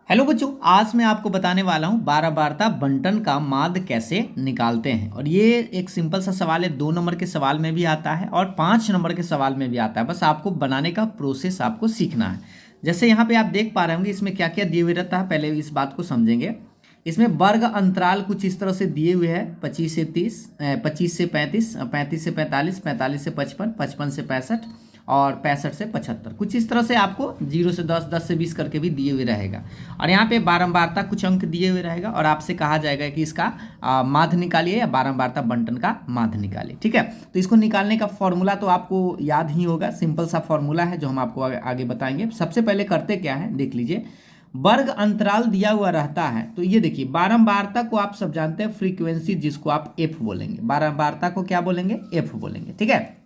Hello बच्चों, आज मैं आपको बताने वाला हूँ बारहबारता बंटन का माध्य कैसे निकालते हैं। और ये एक सिंपल सा सवाल है, 2 नंबर के सवाल में भी आता है और 5 नंबर के सवाल में भी आता है। बस आपको बनाने का प्रोसेस आपको सीखना है। जैसे यहाँ पे आप देख पा रहे होंगे इसमें क्या क्या दिए हुए रहता है, पहले इस बात को समझेंगे। इसमें वर्ग अंतराल कुछ इस तरह से दिए हुए हैं, 25 से 30, 25 से 35, 35 से 45, 45 से 55, 55 से 65 और 65 से 75, कुछ इस तरह से आपको 0 से 10, 10 से 20 करके भी दिए हुए रहेगा। और यहाँ पे बारंबारता कुछ अंक दिए हुए रहेगा और आपसे कहा जाएगा कि इसका माध्य निकालिए या बारंबारता बंटन का माध्य निकालिए। ठीक है, तो इसको निकालने का फॉर्मूला तो आपको याद ही होगा, सिंपल सा फॉर्मूला है जो हम आपको आगे बताएंगे। सबसे पहले करते क्या है देख लीजिए। वर्ग अंतराल दिया हुआ रहता है तो ये देखिए, बारंबारता को आप सब जानते हैं फ्रीक्वेंसी, जिसको आप एफ बोलेंगे। बारंबारता को क्या बोलेंगे? एफ बोलेंगे। ठीक है,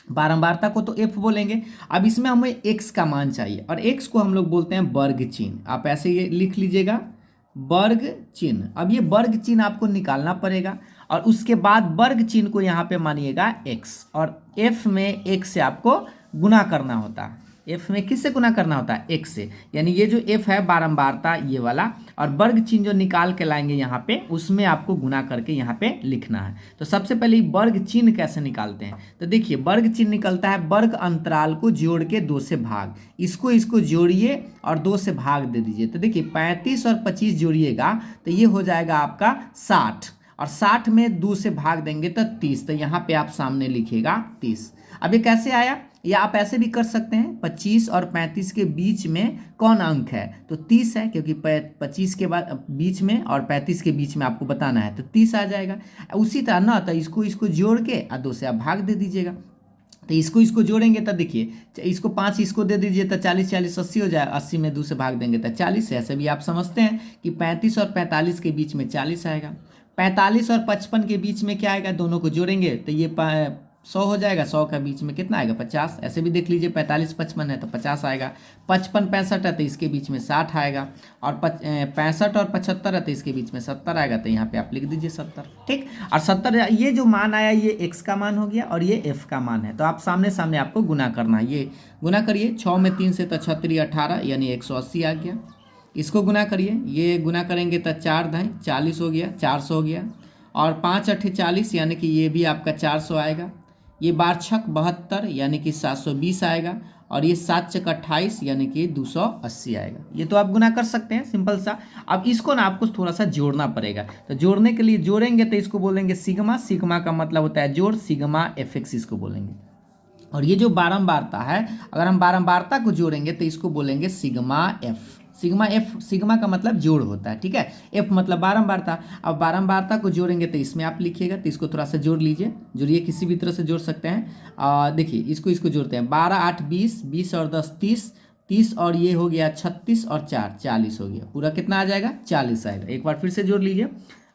बारंबारता को तो एफ बोलेंगे। अब इसमें हमें एक्स का मान चाहिए और एक्स को हम लोग बोलते हैं वर्ग चिन्ह। आप ऐसे ये लिख लीजिएगा, वर्ग चिन्ह। अब ये वर्ग चिन्ह आपको निकालना पड़ेगा और उसके बाद वर्ग चिन्ह को यहाँ पे मानिएगा एक्स, और एफ में एक्स से आपको गुना करना होता है। एफ में किससे गुना करना होता है? एक्स से। यानी ये जो एफ है बारंबारता ये वाला, और वर्ग चिन्ह जो निकाल के लाएंगे यहाँ पे, उसमें आपको गुना करके यहाँ पे लिखना है। तो सबसे पहले वर्ग चिन्ह कैसे निकालते हैं? तो देखिए, वर्ग चिन्ह निकलता है वर्ग अंतराल को जोड़ के 2 से भाग, इसको जोड़िए और 2 से भाग दे दीजिए। तो देखिए 35 और 25 जोड़िएगा तो ये हो जाएगा आपका 60, और 60 में 2 से भाग देंगे तो 30। तो यहाँ पे आप सामने लिखिएगा 30। अब ये कैसे आया? या आप ऐसे भी कर सकते हैं, 25 और 35 के बीच में कौन अंक है? तो 30 है, क्योंकि 25 के बाद बीच में और 35 के बीच में आपको बताना है, तो 30 आ जाएगा। उसी तरह ना, तो इसको जोड़ के और 2 से आप भाग दे दीजिएगा। तो इसको जोड़ेंगे तो देखिए, इसको 5 इसको दे दीजिए तो 40 40 80 हो जाए, 80 में 2 से भाग देंगे तो 40 है। ऐसे भी आप समझते हैं कि 35 और 45 के बीच में 40 आएगा। 45 और 55 के बीच में क्या आएगा? दोनों को जोड़ेंगे तो ये 100 हो जाएगा। 100 का बीच में कितना आएगा? 50। ऐसे भी देख लीजिए, 45 55 है तो 50 आएगा। 55 65 है तो इसके बीच में 60 आएगा, और 65 और 75 है तो इसके बीच में 70 आएगा। तो यहाँ पे आप लिख दीजिए 70। ठीक, और 70 ये जो मान आया ये एक्स का मान हो गया और ये एफ का मान है। तो आप सामने सामने आपको गुना करना है। ये गुना करिए, 6 में 3 से तो 36 18, यानी 180 आ गया। इसको गुना करिए, ये गुना करेंगे तो 4 दाएँ 40 हो गया, 400 हो गया। और 5 8 40, यानी कि ये भी आपका 400 आएगा। ये 12 छक 72, यानी कि 720 आएगा। और ये 7 चक 28, यानी कि 280 आएगा। ये तो आप गुना कर सकते हैं, सिंपल सा। अब इसको ना आपको थोड़ा सा जोड़ना पड़ेगा। तो जोड़ने के लिए जोड़ेंगे तो इसको बोलेंगे सिग्मा। सिग्मा का मतलब होता है जोड़, सिग्मा एफ एक्स इसको बोलेंगे। और ये जो बारंबारता है, अगर हम बारंबारता को जोड़ेंगे तो इसको बोलेंगे sigma F. Sigma F, sigma का मतलब जोड़ होता है। ठीक है, एफ मतलब बारंबारता। अब बारंबारता को जोड़ेंगे तो इसमें आप लिखिएगा, तो इसको थोड़ा सा जोड़ लीजिए। जोड़िए, किसी भी तरह से जोड़ सकते हैं। देखिए इसको जोड़ते हैं, 12 8 20, 20 और 10 30, 30 और ये हो गया 36 और 4 40 हो गया। पूरा कितना आ जाएगा? 40 आएगा। एक बार फिर से जोड़ लीजिए,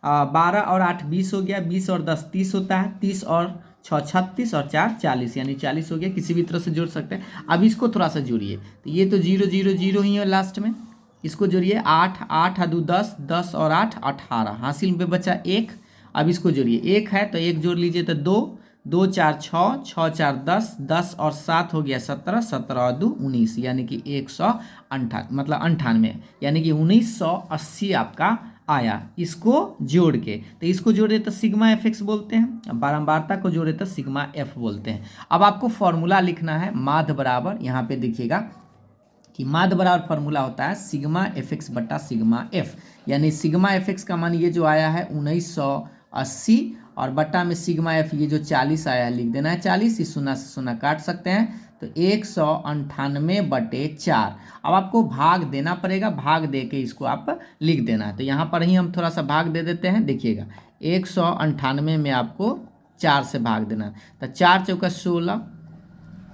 12 और 8 20 हो गया, 20 और 10 30 होता है, 30 और 6 36 और 4 40, यानी 40 हो गया। किसी भी तरह से जोड़ सकते हैं। अब इसको थोड़ा सा जोड़िए, तो ये तो 0 0 0 ही है लास्ट में। इसको जोड़िए, 8 8 2 10, 10 और 8 18, हासिल में बचा 1। अब इसको जोड़िए, 1 है तो 1 जोड़ लीजिए तो 2, 2 4 6, 6 4 10, 10 और 7 हो गया 17, 17 और 2 19, यानी कि 198, मतलब 98, यानी कि 1980 आपका आया। इसको जोड़ के, तो इसको जोड़े तो सिग्मा एफ एक्स बोलते हैं, बारंबारता को जोड़े तो सिग्मा एफ बोलते हैं। अब आपको फॉर्मूला लिखना है, माध्य बराबर, यहाँ पे देखिएगा कि माध्य बराबर फॉर्मूला होता है सिग्मा एफ एक्स बटा सिग्मा एफ। यानी सिग्मा एफ एक्स का मान ये जो आया है 1980, और बटा में सिग्मा एफ ये जो 40 आया है, लिख देना है 40। इस 0 से 0 काट सकते हैं, तो 198/4। अब आपको भाग देना पड़ेगा, भाग दे के इसको आप लिख देना है। तो यहाँ पर ही हम थोड़ा सा भाग दे देते हैं। देखिएगा, 198 में आपको 4 से भाग देना है, तो 4 चौका 16।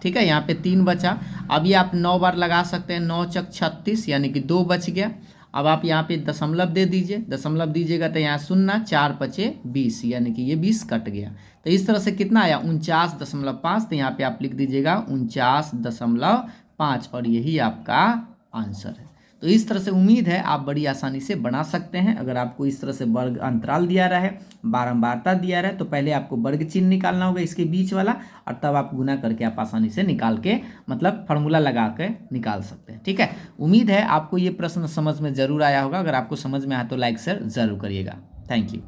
ठीक है, यहाँ पे 3 बचा। अभी आप 9 बार लगा सकते हैं, 9 चक 36, यानी कि 2 बच गया। अब आप यहाँ पे दशमलव दे दीजिए, दशमलव दीजिएगा तो यहाँ 0 4 5 20, यानी कि ये 20 कट गया। तो इस तरह से कितना आया? 49.5। तो यहाँ पे आप लिख दीजिएगा 49.5, और यही आपका आंसर है। तो इस तरह से उम्मीद है आप बड़ी आसानी से बना सकते हैं। अगर आपको इस तरह से वर्ग अंतराल दिया रहा है, बारंबारता दिया रहा है, तो पहले आपको वर्ग चिन्ह निकालना होगा इसके बीच वाला, और तब आप गुना करके आप आसानी से निकाल के मतलब फॉर्मूला लगा के निकाल सकते हैं। ठीक है, उम्मीद है आपको ये प्रश्न समझ में जरूर आया होगा। अगर आपको समझ में आया तो लाइक शेयर जरूर करिएगा। Thank you.